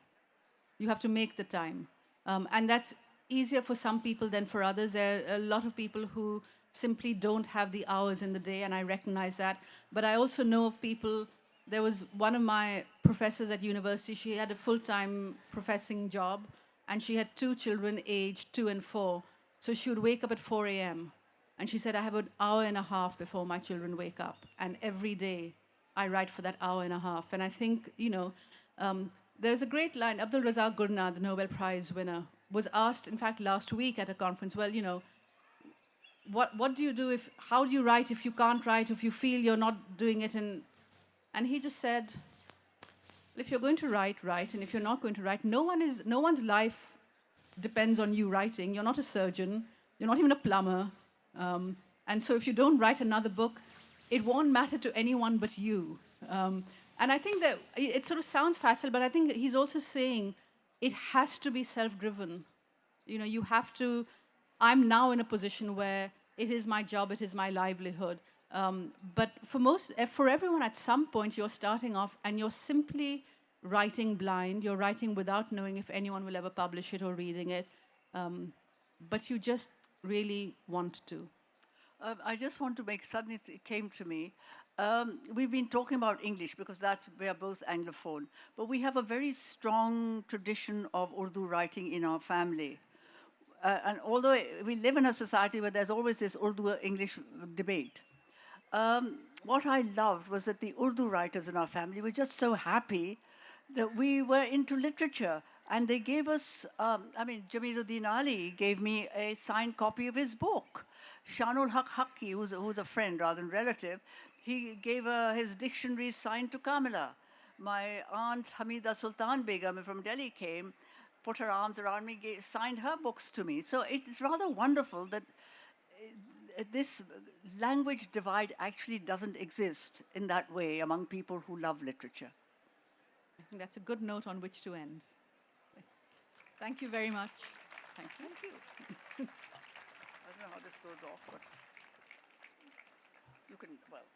You have to make the time. And that's easier for some people than for others. There are a lot of people who simply don't have the hours in the day, and I recognize that. But I also know of people, there was one of my professors at university, she had a full-time professing job, and she had 2 children aged 2 and 4. So she would wake up at 4 a.m. And she said, I have an hour and a half before my children wake up. And every day I write for that hour and a half. And I think, there's a great line. Abdul Razak Gurnah, the Nobel Prize winner, was asked, in fact, last week at a conference, well, what do you do how do you write if you can't write, if you feel you're not doing it? And he just said, if you're going to write, write. And if you're not going to write, no one's life depends on you writing. You're not a surgeon. You're not even a plumber. And so if you don't write another book, it won't matter to anyone but you. And I think that it sort of sounds facile, but I think he's also saying it has to be self-driven. You have to, I'm now in a position where it is my job, it is my livelihood. But for everyone at some point, you're starting off and you're simply writing blind. You're writing without knowing if anyone will ever publish it or reading it. But you just really want to. I just want to suddenly it came to me, we've been talking about English because we are both Anglophone, but we have a very strong tradition of Urdu writing in our family. And although we live in a society where there's always this Urdu-English debate, what I loved was that the Urdu writers in our family were just so happy that we were into literature. And they gave us, Jamiluddin Ali gave me a signed copy of his book. Shanul Haq Haqqi, who's a friend rather than relative, he gave his dictionary signed to Kamila. My aunt Hamida Sultan Begum from Delhi came, put her arms around me, signed her books to me. So it's rather wonderful that this language divide actually doesn't exist in that way among people who love literature. I think that's a good note on which to end. Thank you very much. Thank you. Thank you. I don't know how this goes off, but you can, well.